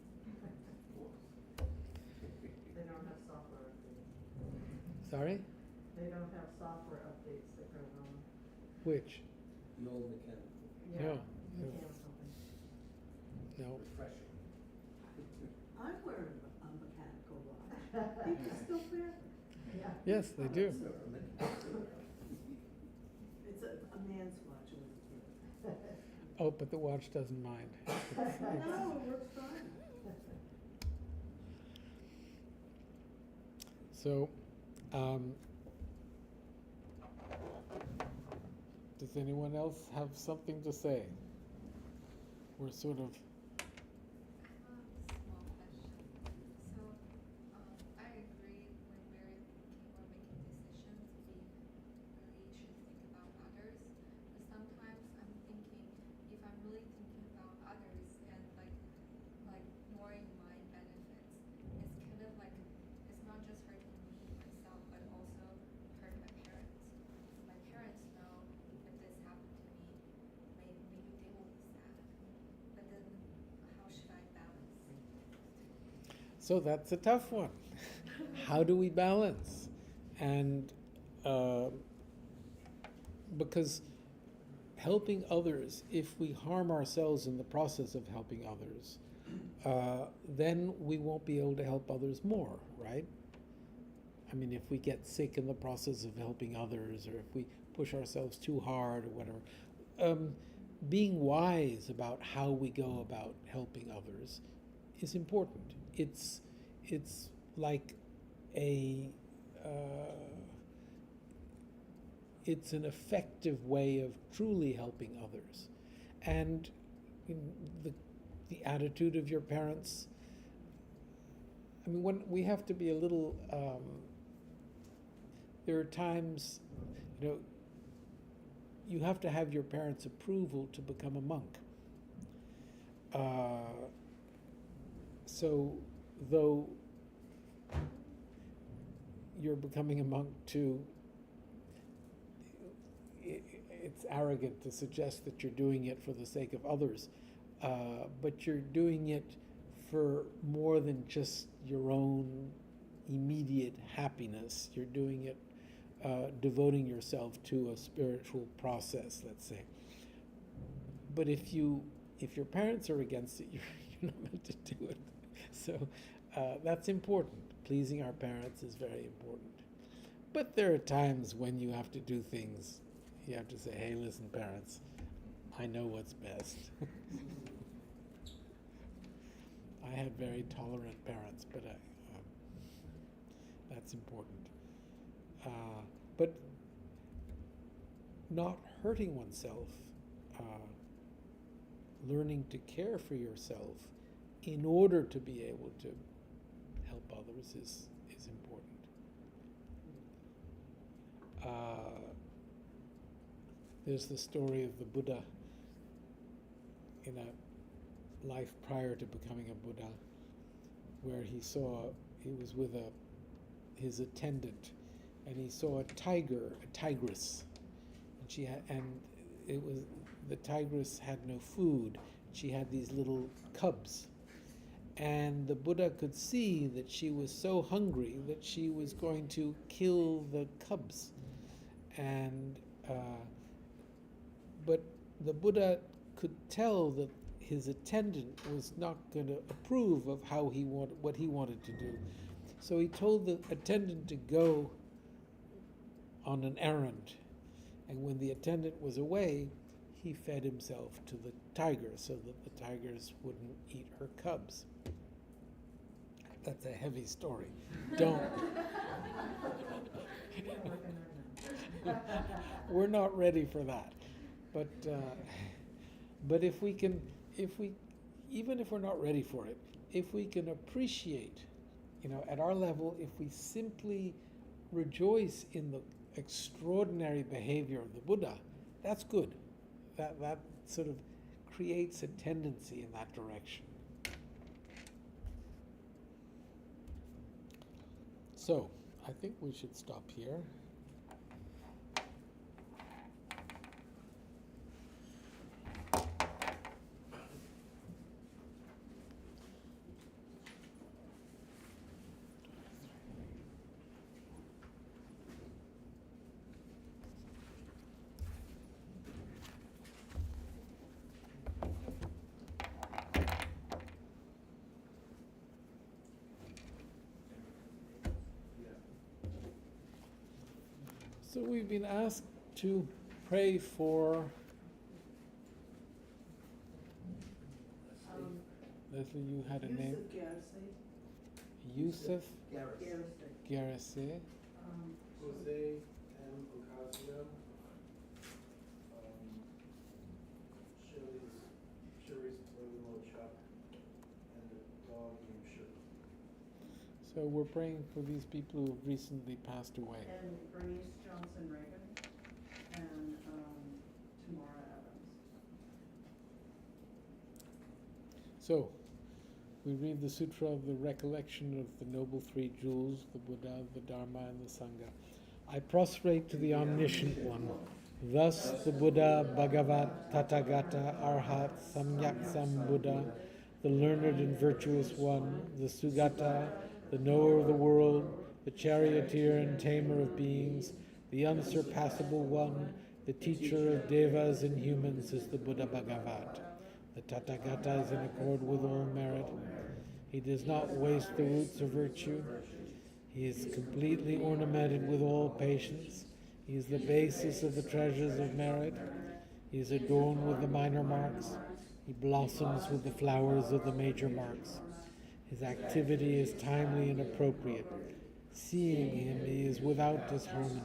S3: They don't have software updates.
S4: Sorry?
S3: They don't have software updates that go on.
S4: Which?
S2: The old mechanical.
S4: No.
S3: You can't something.
S4: No.
S2: Refreshing.
S5: I'm wearing a mechanical watch. People still wear it.
S3: Yeah.
S4: Yes, they do.
S5: It's a man's watch. It was a kid.
S4: Oh, but the watch doesn't mind.
S5: No, it works fine.
S4: So, does anyone else have something to say? We're sort of.
S6: Small question. So, I agree when we're making decisions, we really should think about others. But sometimes I'm thinking, if I'm really thinking about others and like more in my benefits, it's kind of like, it's not just hurting me, myself, but also hurt my parents. So my parents know if this happened to me, maybe they will be sad. But then how should I balance?
S4: So that's a tough one. How do we balance? And because helping others, if we harm ourselves in the process of helping others, then we won't be able to help others more, right? I mean, if we get sick in the process of helping others, or if we push ourselves too hard or whatever, being wise about how we go about helping others is important. It's like it's an effective way of truly helping others. And the attitude of your parents, I mean, when we have to be a little, there are times, you have to have your parents' approval to become a monk. So, though you're becoming a monk too, it's arrogant to suggest that you're doing it for the sake of others, but you're doing it for more than just your own immediate happiness. You're doing it, devoting yourself to a spiritual process, let's say. But if your parents are against it, you're not meant to do it. So that's important. Pleasing our parents is very important. But there are times when you have to do things. You have to say, hey, listen, parents, I know what's best. I had very tolerant parents, but that's important. But not hurting oneself, learning to care for yourself in order to be able to help others is important. There's the story of the Buddha in a life prior to becoming a Buddha, where he was with his attendant, and he saw a tigress, and the tigress had no food. She had these little cubs, and the Buddha could see that she was so hungry that she was going to kill the cubs, but the Buddha could tell that his attendant was not going to approve of what he wanted to do. So he told the attendant to go on an errand. And when the attendant was away, he fed himself to the tiger so that the tigers wouldn't eat her cubs. That's a heavy story. Don't. We're not ready for that. But even if we're not ready for it, if we can appreciate, at our level, if we simply rejoice in the extraordinary behavior of the Buddha, that's good. That sort of creates a tendency in that direction. So, I think we should stop here. So we've been asked to pray for Leslie, you had a name? Yusuf Garrissey.
S1: Jose M. Ocasio. Sherry's brother-in-law Chuck, and a dog named Sugar.
S4: So we're praying for these people who have recently passed away.
S3: And Bernice Johnson Reagan and Tamara Evans.
S4: So we read the Sutra of the Recollection of the Noble Three Jewels, the Buddha, the Dharma, and the Sangha. I prostrate to the Omniscient One. Thus the Buddha, Bhagavat, Tathagata, Arhat, Samyak Sambuddha, the learned and virtuous one, the Sugata, the knower of the world, the charioteer and tamer of beings, the unsurpassable one, the teacher of devas and humans is the Buddha Bhagavat. The Tathagata is in accord with all merit. He does not waste the roots of virtue. He is completely ornamented with all patience. He is the basis of the treasures of merit. He is adorned with the minor marks. He blossoms with the flowers of the major marks. His activity is timely and appropriate. Seeing him, he is without disharmony.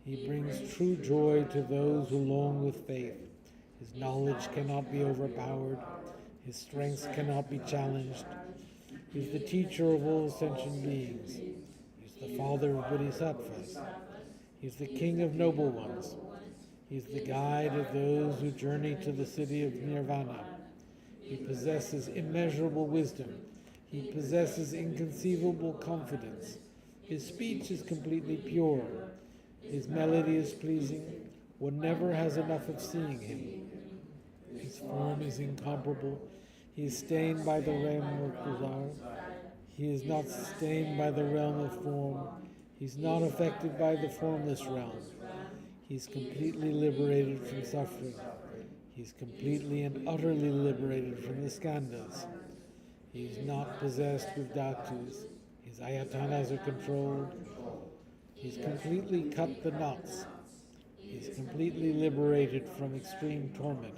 S4: He brings true joy to those who long with faith. His knowledge cannot be overpowered. His strength cannot be challenged. He is the teacher of all sentient beings. He is the father of bodhisattvas. He is the king of noble ones. He is the guide of those who journey to the city of nirvana. He possesses immeasurable wisdom. He possesses inconceivable confidence. His speech is completely pure. His melody is pleasing. One never has enough of seeing him. His form is incomparable. He is stained by the realm of desire. He is not stained by the realm of form. He is not affected by the formless realm. He is completely liberated from suffering. He is completely and utterly liberated from the skandhas. He is not possessed with dhatus. His ayatanas are controlled. He's completely cut the knots. He's completely liberated from extreme torment.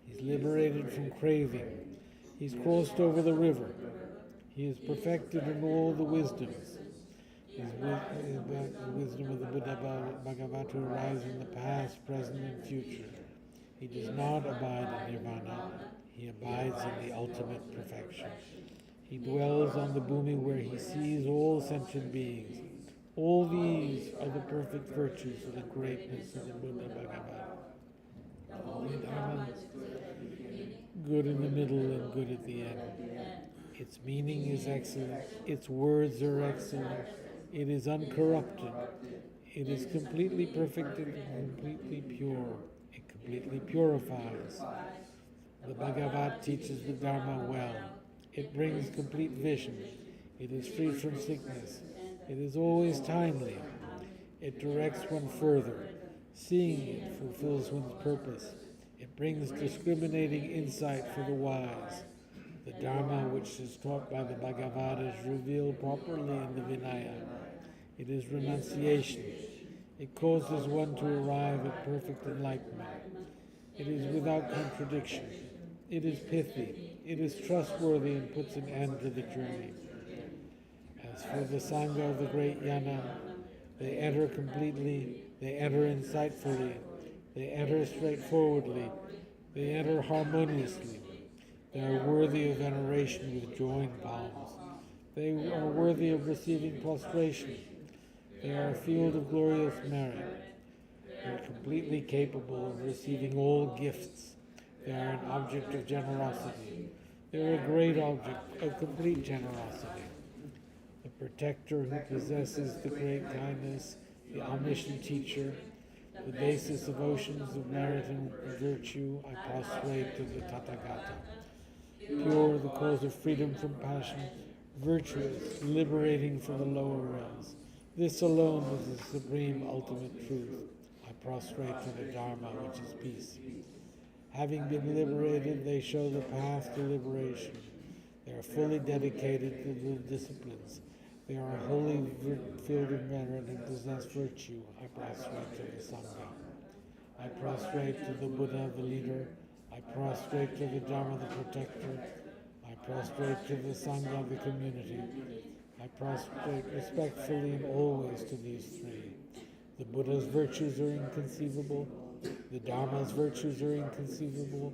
S4: He's liberated from craving. He's crossed over the river. He is perfected in all the wisdoms. The wisdom of the Buddha Bhagavata arrives in the past, present, and future. He does not abide in nirvana. He abides in the ultimate perfection. He dwells on the bhumi where he sees all sentient beings. All these are the perfect virtues of the greatness of the Buddha Bhagavata. Holy Dharma, good in the middle and good at the end. Its meaning is excellent. Its words are excellent. It is uncorrupted. It is completely perfect and completely pure. It completely purifies. The Bhagavad teaches the Dharma well. It brings complete vision. It is free from sickness. It is always timely. It directs one further. Seeing it fulfills one's purpose. It brings discriminating insight for the wise. The Dharma which is taught by the Bhagavad is revealed properly in the Vinaya. It is renunciation. It causes one to arrive at perfect enlightenment. It is without contradiction. It is pithy. It is trustworthy and puts an end to the journey. As for the Sangha of the great Yana, they enter completely, they enter insightfully, they enter straightforwardly, they enter harmoniously. They are worthy of veneration with joined palms. They are worthy of receiving prostration. They are a field of glorious merit. They are completely capable of receiving all gifts. They are an object of generosity. They are a great object of complete generosity. The protector who possesses the great kindness, the omniscient teacher, the basis of oceans of merit and virtue, I prostrate to the Tathagata. Pure, the cause of freedom from passion, virtuous, liberating from the lower realms. This alone is the supreme ultimate truth. I prostrate to the Dharma, which is peace. Having been liberated, they show the path to liberation. They are fully dedicated to the disciplines. They are a holy field of merit and possess virtue. I prostrate to the Sangha. I prostrate to the Buddha, the leader. I prostrate to the Dharma, the protector. I prostrate to the Sangha, the community. I prostrate respectfully and always to these three. The Buddha's virtues are inconceivable. The Dharma's virtues are inconceivable.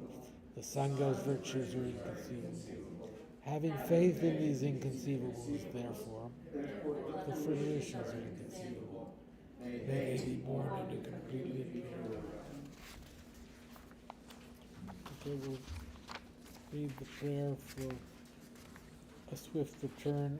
S4: The Sangha's virtues are inconceivable. Having faith in these inconceivables, therefore, the traditions are inconceivable. May they be born into completely pure. Okay, we'll read the prayer for a swift return.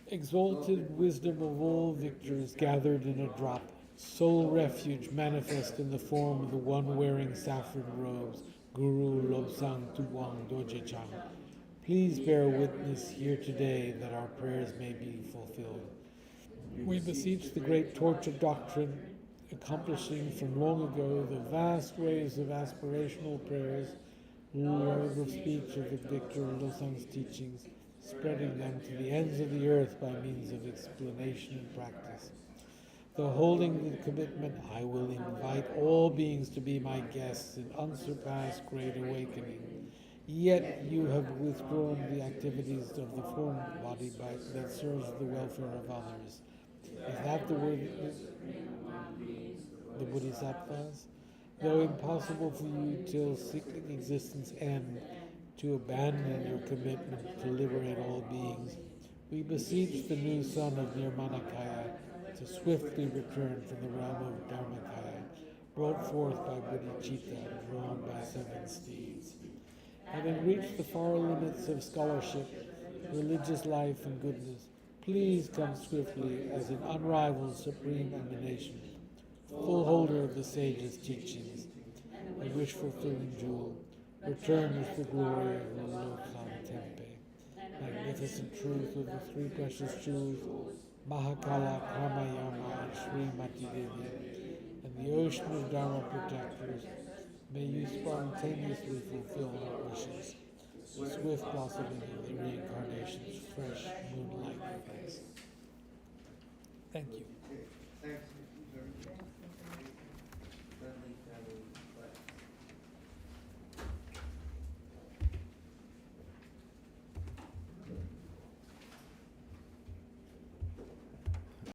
S4: Exalted wisdom of all victors gathered in a drop, sole refuge manifest in the form of the one wearing saffron robes, Guru Lobsang Tuwang Dorje Chang. Please bear witness here today that our prayers may be fulfilled. We beseech the great torch of doctrine, accomplishing from long ago the vast waves of aspirational prayers, word of speech of the victor Losang's teachings, spreading them to the ends of the earth by means of explanation and practice. Though holding the commitment, I will invite all beings to be my guests in unsurpassed great awakening. Yet you have withdrawn the activities of the form body that serves the welfare of others. Is that the word, the Bodhisattvas? Though impossible for you till cyclic existence end to abandon your commitment to liberate all beings, we beseech the new son of Nirmanakaya to swiftly return from the realm of Dharmakaya, brought forth by Bodhicitta, drawn by 7 steeds. Having reached the far limits of scholarship, religious life, and goodness, please come swiftly as an unrivaled supreme emanation, full holder of the sage's teachings, a wish-fulfilling jewel, return with the glory of Lolokan Tempe, magnificent truth of the 3 precious jewels, Mahakala, Karmayama, and Sri Mati Devi, and the ocean of Dharma protectors. May you spontaneously fulfill our wishes, the swift blossoming of the reincarnation's fresh moonlight rings. Thank you.